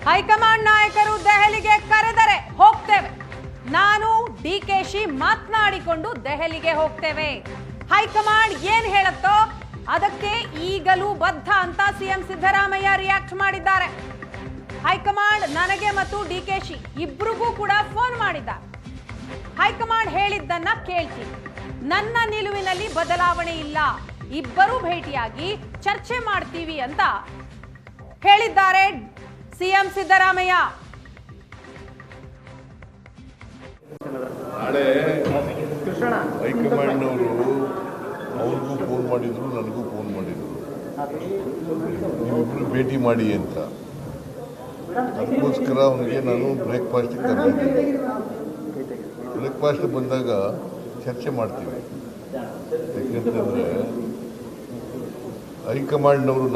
High command ನಾಯಕರು ದೆಹಲಿಗೆ ಕರೆದರೆ ಹೋಗ್ತೇವೆ. ನಾನು ಡಿಕೆಶಿ ಮಾತನಾಡಿಕೊಂಡು ದೆಹಲಿಗೆ ಹೋಗ್ತೇವೆ. ಹೈಕಮಾಂಡ್ ಏನ್ ಹೇಳುತ್ತೋ ಅದಕ್ಕೆ ಈಗಲೂ ಬದ್ಧ ಅಂತ ಸಿಎಂ ಸಿದ್ದರಾಮಯ್ಯ ರಿಯಾಕ್ಟ್ ಮಾಡಿದ್ದಾರೆ. ಹೈಕಮಾಂಡ್ ನನಗೆ ಮತ್ತು ಡಿಕೆಶಿ ಇಬ್ರಿಗೂ ಕೂಡ ಫೋನ್ ಮಾಡಿದ್ದಾರೆ. ಹೈಕಮಾಂಡ್ ಹೇಳಿದ್ದನ್ನ ಕೇಳ್ತೀನಿ. ನನ್ನ ನಿಲುವಿನಲ್ಲಿ ಬದಲಾವಣೆ ಇಲ್ಲ. ಇಬ್ಬರೂ ಭೇಟಿಯಾಗಿ ಚರ್ಚೆ ಮಾಡ್ತೀವಿ ಅಂತ ಹೇಳಿದ್ದಾರೆ ಸಿಎಂ ಸಿದ್ದರಾಮಯ್ಯ. ನಾಳೆ ಹೈಕಮಾಂಡ್ನವರು ಅವ್ರಿಗೂ ಫೋನ್ ಮಾಡಿದ್ರು, ನನಗೂ ಫೋನ್ ಮಾಡಿದ್ರು, ನೀವಿಬ್ರು ಭೇಟಿ ಮಾಡಿ ಅಂತ. ಅದಕ್ಕೋಸ್ಕರ ಅವನಿಗೆ ನಾನು ಬ್ರೇಕ್ಫಾಸ್ಟಿಗೆ ಕರೆದಿದ್ದೀನಿ. ಬ್ರೇಕ್ಫಾಸ್ಟ್ ಬಂದಾಗ ಚರ್ಚೆ ಮಾಡ್ತೀವಿ. ಯಾಕೆಂತಂದರೆ ಹೈಕಮಾಂಡ್ನವರು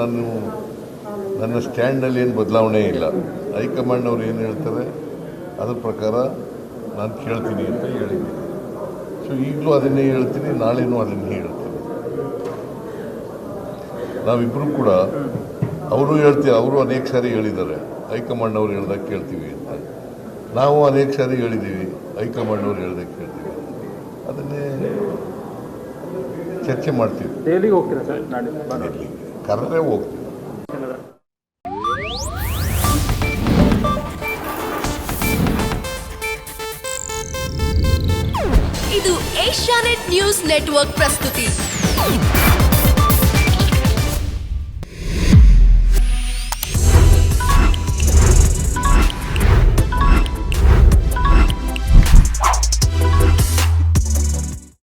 ನನ್ನ ಸ್ಟ್ಯಾಂಡ್ನಲ್ಲಿ ಏನು ಬದಲಾವಣೆ ಇಲ್ಲ. ಹೈಕಮಾಂಡ್ನವ್ರು ಏನು ಹೇಳ್ತಾರೆ ಅದ್ರ ಪ್ರಕಾರ ನಾನು ಕೇಳ್ತೀನಿ ಅಂತ ಹೇಳಿದ್ದೀನಿ. ಸೊ ಈಗಲೂ ಅದನ್ನೇ ಹೇಳ್ತೀನಿ, ನಾಳೆನೂ ಅದನ್ನೇ ಹೇಳ್ತೀನಿ. ನಾವಿಬ್ಬರು ಕೂಡ ಅವರು ಅನೇಕ ಸಾರಿ ಹೇಳಿದ್ದಾರೆ ಹೈಕಮಾಂಡ್ನವ್ರು ಹೇಳ್ದಾಗ ಕೇಳ್ತೀವಿ ಅಂತ. ನಾವು ಅನೇಕ ಸಾರಿ ಹೇಳಿದ್ದೀವಿ ಹೈಕಮಾಂಡ್ನವ್ರು ಹೇಳ್ದಾಗ ಕೇಳ್ತೀವಿ. ಅದನ್ನೇ ಚರ್ಚೆ ಮಾಡ್ತೀವಿ. ದೆಹಲಿಗೆ ಹೋಗ್ತೀರಾ ಸರ್? ದೆಹಲಿಗೆ ಕರೆದ್ರೆ ಹೋಗ್ತೀವಿ. ಇದು ಏಷ್ಯಾನೆಟ್ ನ್ಯೂಸ್ ನೆಟ್ವರ್ಕ್ ಪ್ರಸ್ತುತಿ.